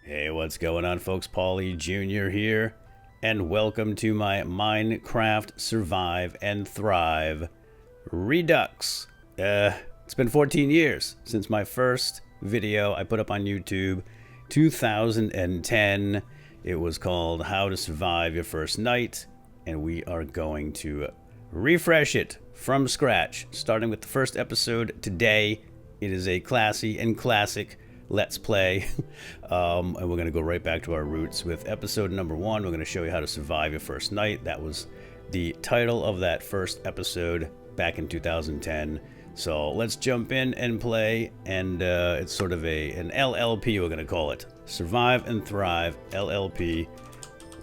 Hey, what's going on, folks? Paulie Jr. here, and welcome to my Minecraft Survive and Thrive Redux. It's been 14 years since my first video I put up on YouTube, 2010. It was called How to Survive Your First Night, and we are going to refresh it from scratch, starting with the first episode today. It is a classy and classic Let's Play, and we're going to go right back to our roots with episode number 1. We're going to show you how to survive your first night. That was the title of that first episode back in 2010. So let's jump in and play, and it's sort of an LLP, we're going to call it. Survive and Thrive LLP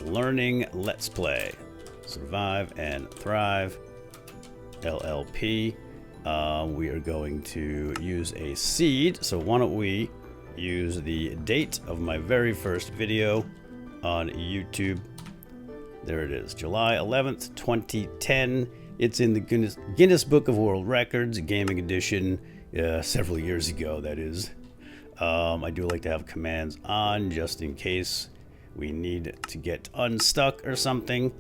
Learning Let's Play. Survive and Thrive LLP. We are going to use a seed, so why don't we use the date of my very first video on YouTube. There it is, July 11th, 2010. It's in the Guinness Book of World Records, gaming edition, several years ago, that is. I do like to have commands on just in case we need to get unstuck or something.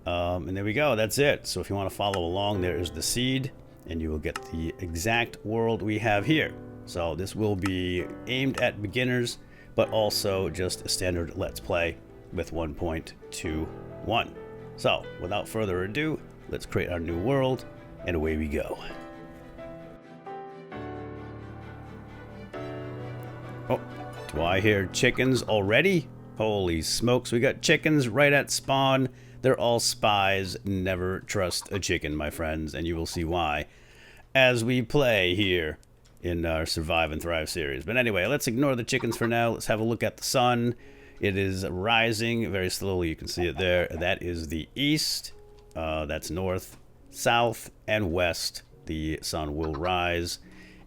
And there we go, that's it. So if you want to follow along, there is the seed, and you will get the exact world we have here. So this will be aimed at beginners, but also just a standard Let's Play with 1.21. So without further ado, let's create our new world, and away we go. Oh, do I hear chickens already? Holy smokes, we got chickens right at spawn. They're all spies. Never trust a chicken, my friends, and you will see why as we play here in our Survive and Thrive series. But anyway, let's ignore the chickens for now. Let's have a look at the sun. It is rising very slowly. You can see it there. That is the east. That's north, south, and west. The sun will rise,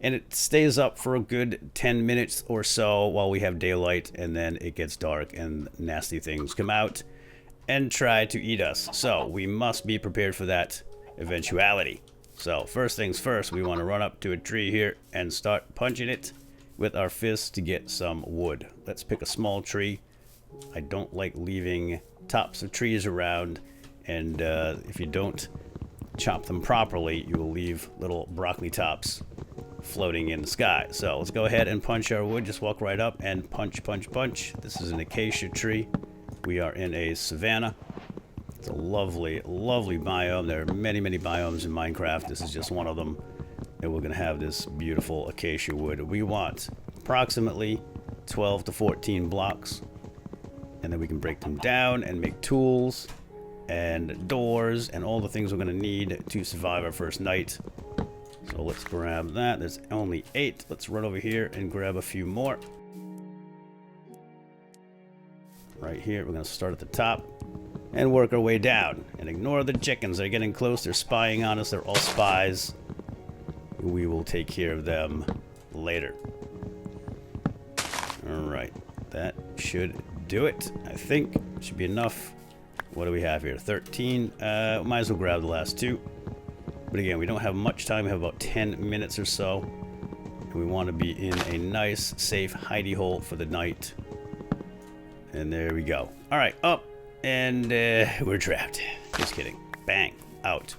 and it stays up for a good 10 minutes or so while we have daylight, and then it gets dark and nasty things come out and try to eat us. So we must be prepared for that eventuality. So first things first, we want to run up to a tree here and start punching it with our fists to get some wood. Let's pick a small tree. I don't like leaving tops of trees around, and if you don't chop them properly, you will leave little broccoli tops floating in the sky. So let's go ahead and punch our wood. Just walk right up and punch, punch, punch. This is an acacia tree. We are in a savanna. It's a lovely, lovely biome. There are many, many biomes in Minecraft. This is just one of them. And we're going to have this beautiful acacia wood. We want approximately 12 to 14 blocks. And then we can break them down and make tools and doors and all the things we're going to need to survive our first night. So let's grab that. There's only 8. Let's run over here and grab a few more. Right here, we're going to start at the top and work our way down. And ignore the chickens. They're getting close. They're spying on us. They're all spies. We will take care of them later. Alright. That should do it. I think it should be enough. What do we have here? 13. Might as well grab the last 2. But again, we don't have much time. We have about 10 minutes or so. And we want to be in a nice, safe hidey hole for the night. And there we go. Alright, up. And we're trapped. Just kidding. Bang. Out.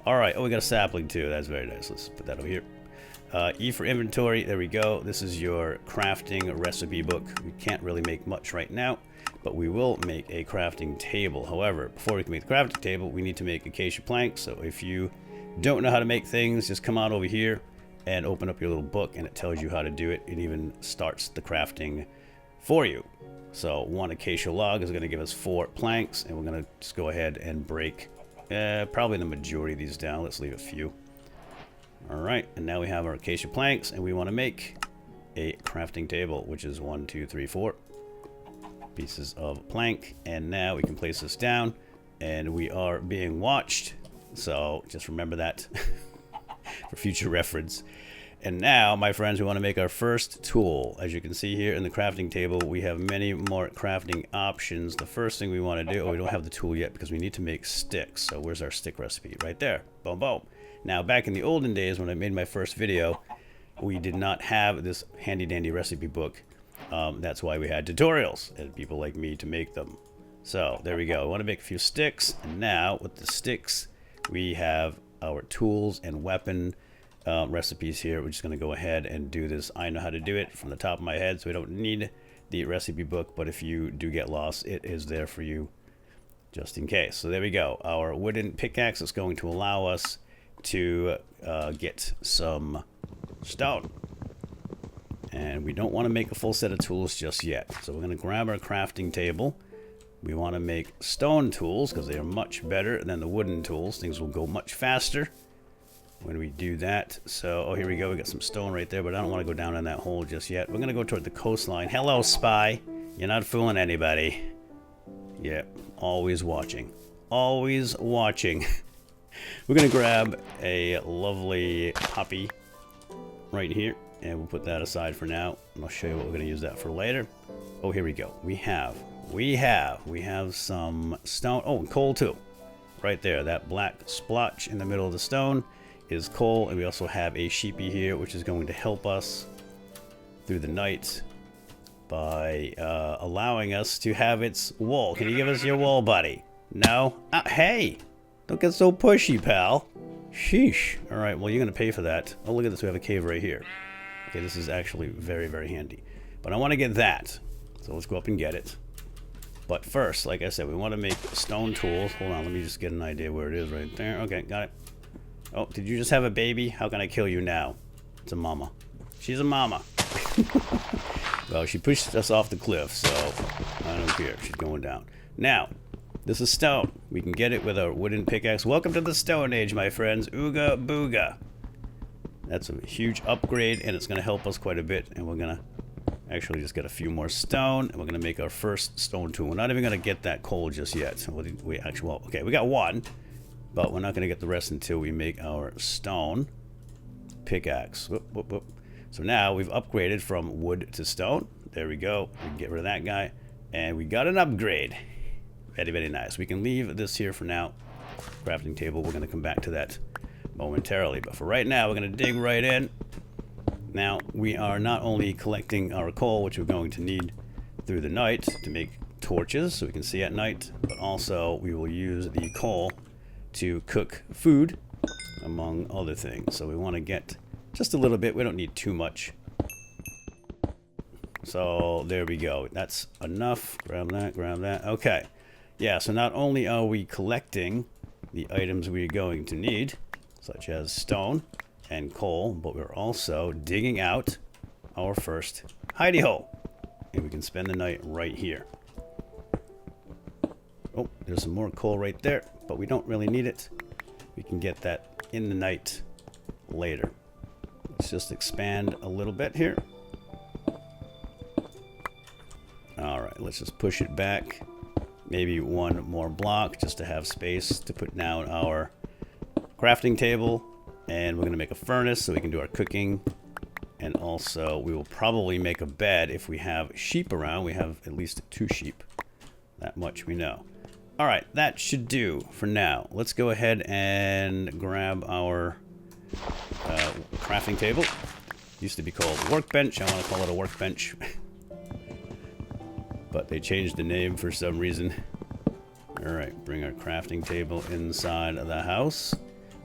Alright. Oh, we got a sapling too. That's very nice. Let's put that over here. E for inventory. There we go. This is your crafting recipe book. We can't really make much right now, but we will make a crafting table. However, before we can make the crafting table, we need to make acacia planks. So if you don't know how to make things, just come on over here and open up your little book, and it tells you how to do it. It even starts the crafting for you. So 1 acacia log is going to give us 4 planks, and we're going to just go ahead and break probably the majority of these down. Let's leave a few. Alright, and now we have our acacia planks, and we want to make a crafting table, which is 1, 2, 3, 4 pieces of plank. And now we can place this down, and we are being watched, so just remember that for future reference. And now, my friends, we want to make our first tool. As you can see here in the crafting table, we have many more crafting options. The first thing we want to do, oh, we don't have the tool yet because we need to make sticks. So where's our stick recipe? Right there. Boom, boom. Now, back in the olden days when I made my first video, we did not have this handy dandy recipe book. That's why we had tutorials and people like me to make them. So there we go. I want to make a few sticks, and now with the sticks we have our tools and weapon recipes here. We're just going to go ahead and do this. I know how to do it from the top of my head, so we don't need the recipe book, but if you do get lost, it is there for you just in case. So there we go. Our wooden pickaxe is going to allow us to get some stone. And we don't want to make a full set of tools just yet. So we're going to grab our crafting table. We want to make stone tools because they are much better than the wooden tools. Things will go much faster when we do that. So, oh, here we go. We got some stone right there, but I don't want to go down in that hole just yet. We're going to go toward the coastline. Hello, spy. You're not fooling anybody. Yeah, always watching. Always watching. We're going to grab a lovely poppy right here, and we'll put that aside for now. And I'll show you what we're going to use that for later. Oh, here we go. We have some stone. Oh, and coal too. Right there. That black splotch in the middle of the stone is coal. And we also have a sheepy here, which is going to help us through the night by allowing us to have its wool. Can you give us your wool, buddy? No? Hey! Don't get so pushy, pal. Sheesh. Alright, well, you're going to pay for that. Oh, look at this. We have a cave right here. Okay, this is actually very, very handy. But I want to get that. So let's go up and get it. But first, like I said, we want to make stone tools. Hold on, let me just get an idea where it is right there. Okay, got it. Oh, did you just have a baby? How can I kill you now? It's a mama. She's a mama. Well, she pushed us off the cliff, so I don't care. She's going down. Now, this is stone. We can get it with our wooden pickaxe. Welcome to the Stone Age, my friends. Ooga booga. That's a huge upgrade, and it's going to help us quite a bit, and we're going to actually just get a few more stone, and we're going to make our first stone tool. We're not even going to get that coal just yet. We actually, well, okay, we got one, but we're not going to get the rest until we make our stone pickaxe. Whoop, whoop, whoop. So now we've upgraded from wood to stone. There we go. We can get rid of that guy, and we got an upgrade. Very, very nice. We can leave this here for now. Crafting table, we're going to come back to that momentarily, but for right now, we're going to dig right in. Now, we are not only collecting our coal, which we're going to need through the night to make torches so we can see at night, but also we will use the coal to cook food, among other things. So we want to get just a little bit. We don't need too much. So there we go. That's enough. Grab that, grab that. Okay. Yeah, so not only are we collecting the items we're going to need, such as stone and coal, but we're also digging out our first hidey hole, and we can spend the night right here. Oh, there's some more coal right there, but we don't really need it. We can get that in the night later. Let's just expand a little bit here. All right, let's just push it back maybe one more block just to have space to put down our crafting table. And we're going to make a furnace so we can do our cooking. And also, we will probably make a bed if we have sheep around. We have at least 2 sheep. That much we know. All right, that should do for now. Let's go ahead and grab our crafting table. Used to be called workbench. I want to call it a workbench. But they changed the name for some reason. All right, bring our crafting table inside of the house.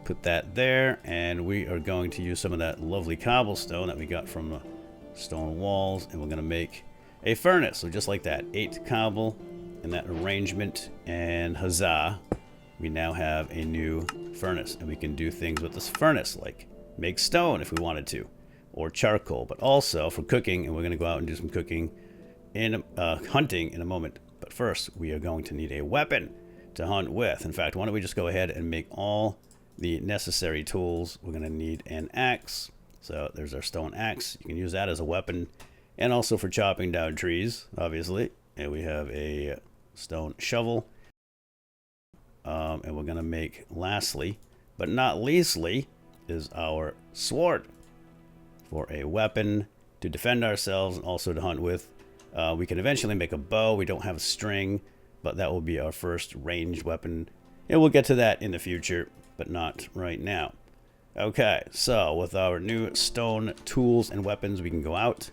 Put that there, and we are going to use some of that lovely cobblestone that we got from the stone walls, and we're going to make a furnace. So just like that, 8 cobble in that arrangement, and huzzah, we now have a new furnace, and we can do things with this furnace, like make stone if we wanted to, or charcoal, but also for cooking, and we're going to go out and do some cooking and hunting in a moment. But first, we are going to need a weapon to hunt with. In fact, why don't we just go ahead and make all the necessary tools. We're going to need an axe. So there's our stone axe. You can use that as a weapon and also for chopping down trees, obviously. And we have a stone shovel. And we're going to make, lastly, but not leastly, is our sword for a weapon to defend ourselves and also to hunt with. We can eventually make a bow. We don't have a string, but that will be our first ranged weapon. And we'll get to that in the future, but not right now. Okay, so with our new stone tools and weapons, we can go out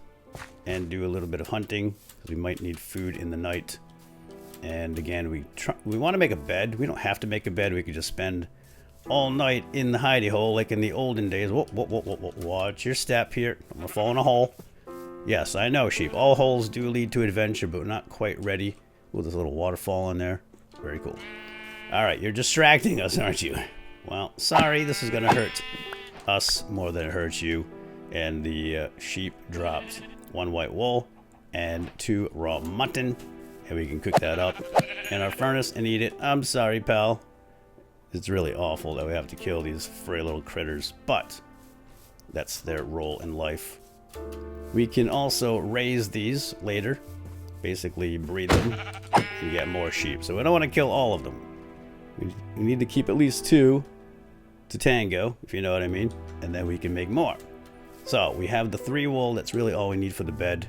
and do a little bit of hunting, because we might need food in the night. And again, we want to make a bed. We don't have to make a bed. We could just spend all night in the hidey hole like in the olden days. Whoa, whoa, whoa, whoa, whoa. Watch your step here. I'm gonna fall in a hole. Yes, I know, sheep. All holes do lead to adventure, but we're not quite ready. Oh, there's a little waterfall in there. Very cool. Alright, you're distracting us, aren't you? Well, sorry, this is gonna hurt us more than it hurts you. And the sheep dropped 1 white wool and 2 raw mutton. And we can cook that up in our furnace and eat it. I'm sorry, pal. It's really awful that we have to kill these furry little critters, but that's their role in life. We can also raise these later, basically breed them and get more sheep. So we don't want to kill all of them. We need to keep at least 2 to tango, if you know what I mean, and then we can make more. So we have the 3 wool. That's really all we need for the bed.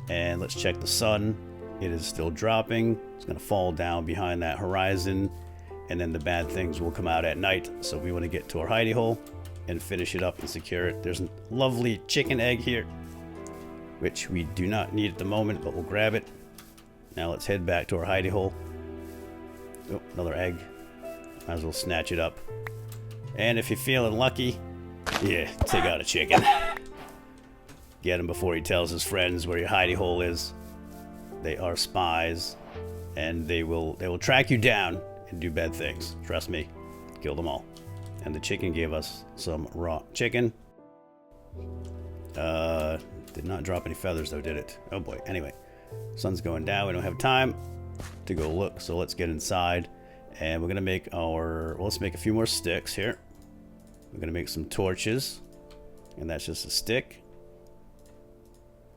And let's check the sun. It is still dropping. It's going to fall down behind that horizon, and then the bad things will come out at night. So we want to get to our hidey hole and finish it up and secure it. There's a lovely chicken egg here, which we do not need at the moment, but we'll grab it. Now let's head back to our hidey hole. Oh, another egg. Might as well snatch it up. And if you're feeling lucky, yeah, take out a chicken. Get him before he tells his friends where your hidey hole is. They are spies, and they will track you down and do bad things. Trust me. Kill them all. And the chicken gave us some raw chicken. Did not drop any feathers though, did it? Oh boy. Anyway, sun's going down. We don't have time to go look, so let's get inside. And we're gonna make let's make a few more sticks here. We're gonna make some torches, and that's just a stick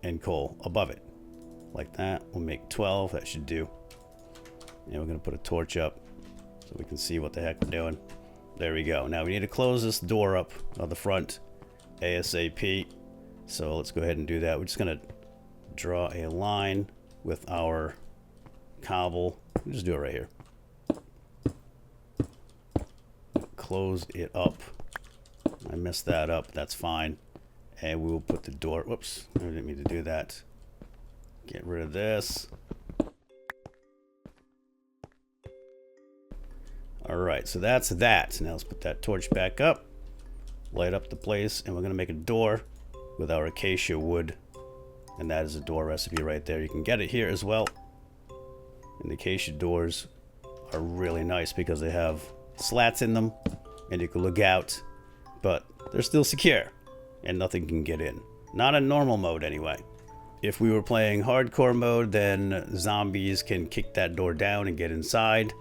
and coal above it. Like that. We'll make 12. That should do. And we're going to put a torch up so we can see what the heck we're doing. There we go. Now we need to close this door up on the front ASAP. So let's go ahead and do that. We're just going to draw a line with our cobble. We'll just do it right here. Close it up. I messed that up. That's fine. And we will put the door... Whoops. I didn't mean to do that. Get rid of this. Alright, so that's that. Now let's put that torch back up. Light up the place, and we're going to make a door with our acacia wood. And that is a door recipe right there. You can get it here as well. And the acacia doors are really nice because they have slats in them, and you can look out, but they're still secure, and nothing can get in. Not in normal mode anyway. If we were playing hardcore mode, then zombies can kick that door down and get inside,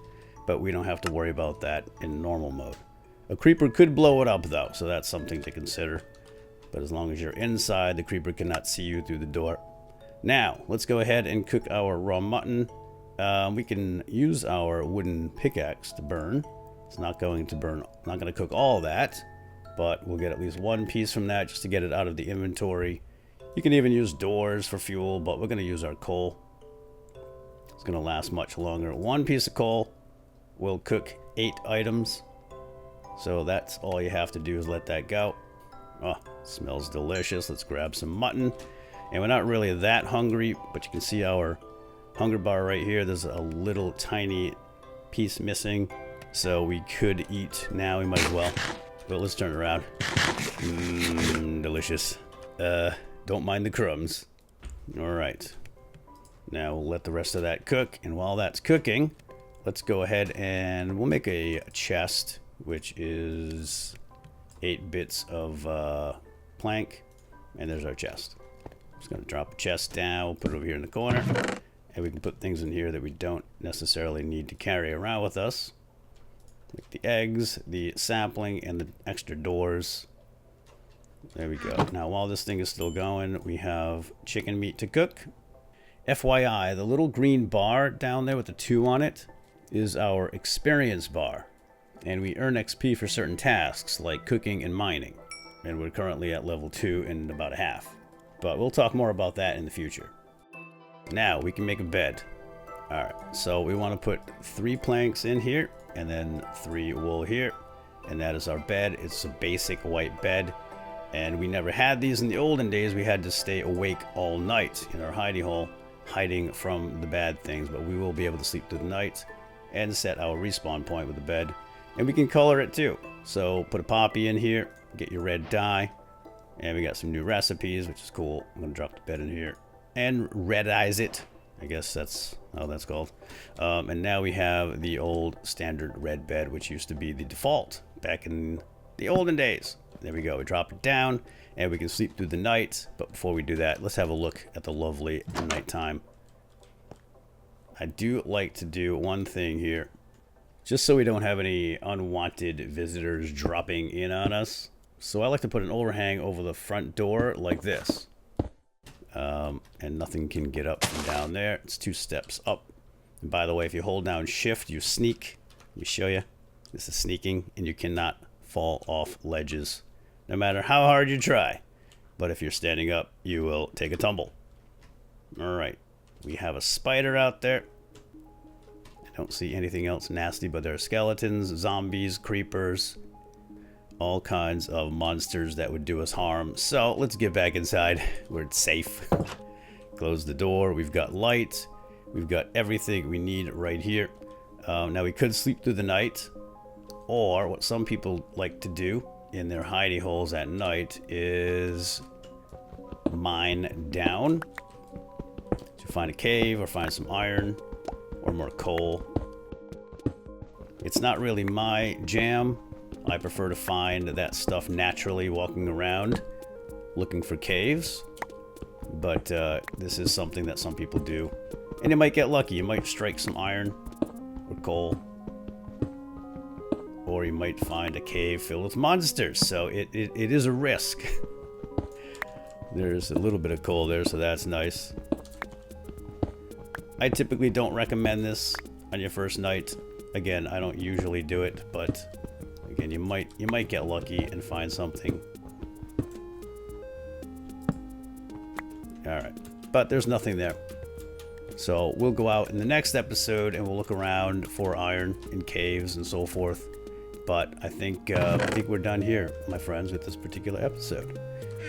but we don't have to worry about that in normal mode. A creeper could blow it up though, so that's something to consider. But as long as you're inside, the creeper cannot see you through the door. Now, let's go ahead and cook our raw mutton. We can use our wooden pickaxe to burn. It's not going to burn, not going to cook all that, but we'll get at least 1 piece from that just to get it out of the inventory. You can even use doors for fuel, but we're going to use our coal. It's going to last much longer. 1 piece of coal will cook 8 items. So that's all you have to do is let that go. Oh, smells delicious. Let's grab some mutton. And we're not really that hungry, but you can see our hunger bar right here. There's a little tiny piece missing. So we could eat now. We might as well. But let's turn it around. Delicious. Don't mind the crumbs. Alright. Now we'll let the rest of that cook. And while that's cooking, let's go ahead and we'll make a chest, which is 8 bits of plank. And there's our chest. Just going to drop the chest down. We'll put it over here in the corner. And we can put things in here that we don't necessarily need to carry around with us. Like the eggs, the sapling, and the extra doors. There we go. Now, while this thing is still going, we have chicken meat to cook. FYI, the little green bar down there with the 2 on it is our experience bar. And we earn XP for certain tasks, like cooking and mining. And we're currently at level 2 and about a half. But we'll talk more about that in the future. Now, we can make a bed. Alright, so we want to put 3 planks in here, and then 3 wool here. And that is our bed. It's a basic white bed. And we never had these in the olden days. We had to stay awake all night in our hidey hole, hiding from the bad things. But we will be able to sleep through the night and set our respawn point with the bed. And we can color it too. So put a poppy in here, get your red dye. And we got some new recipes, which is cool. I'm going to drop the bed in here and redize it. I guess that's how that's called. And now we have the old standard red bed, which used to be the default back in the olden days. There we go. We drop it down and we can sleep through the night. But before we do that, let's have a look at the lovely nighttime. I do like to do one thing here, just so we don't have any unwanted visitors dropping in on us. So I like to put an overhang over the front door like this. And nothing can get up from down there. It's 2 steps up. And by the way, if you hold down shift, you sneak. Let me show you. This is sneaking, and you cannot fall off ledges, no matter how hard you try. But if you're standing up, you will take a tumble. All right. We have a spider out there. I don't see anything else nasty, but there are skeletons, zombies, creepers, all kinds of monsters that would do us harm. So let's get back inside where it's safe. Close the door. We've got light. We've got everything we need right here. Now we could sleep through the night, or what some people like to do in their hidey holes at night is mine down to find a cave or find some iron or more coal. It's not really my jam. I prefer to find that stuff naturally walking around looking for caves. But this is something that some people do. And you might get lucky. You might strike some iron or coal. Or you might find a cave filled with monsters. So it is a risk. There's a little bit of coal there, so that's nice. I typically don't recommend this on your first night. Again, I don't usually do it, but again, you might get lucky and find something. Alright, but there's nothing there. So we'll go out in the next episode and we'll look around for iron in caves and so forth. But I think we're done here, my friends, with this particular episode.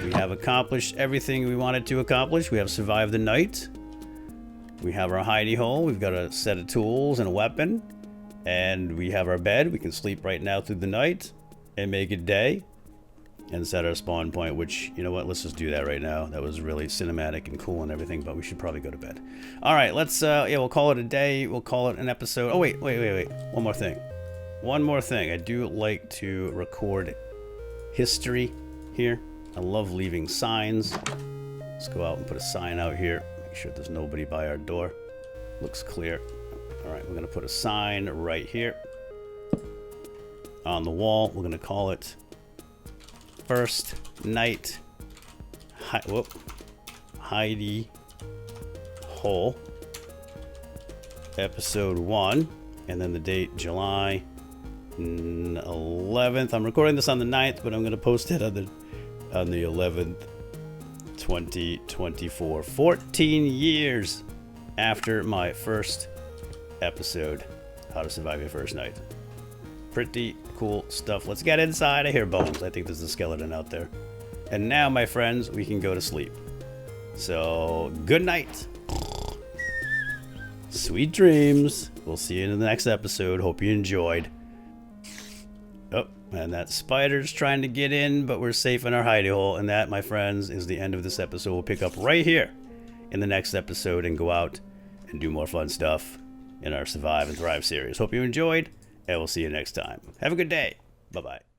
We have accomplished everything we wanted to accomplish. We have survived the night. We have our hidey hole. We've got a set of tools and a weapon. And we have our bed. We can sleep right now through the night and make it day. And set our spawn point, which, you know what, let's just do that right now. That was really cinematic and cool and everything, but we should probably go to bed. All right, let's, yeah, we'll call it a day. We'll call it an episode. Oh, wait. One more thing. I do like to record history here. I love leaving signs. Let's go out and put a sign out here. Make sure there's nobody by our door. Looks clear. All right, we're going to put a sign right here on the wall. We're going to call it First Night Hidey Hole Episode 1, and then the date July 11th. I'm recording this on the 9th, but I'm going to post it on the 11th, 2024. 14 years after my first episode, How to Survive Your First Night. Pretty cool stuff. Let's get inside. I hear bones. I think there's a skeleton out there. And now, my friends, we can go to sleep. So, good night. Sweet dreams. We'll see you in the next episode. Hope you enjoyed. Oh, and that spider's trying to get in, but we're safe in our hidey hole. And that, my friends, is the end of this episode. We'll pick up right here in the next episode and go out and do more fun stuff in our Survive and Thrive series. Hope you enjoyed. And we'll see you next time. Have a good day. Bye-bye.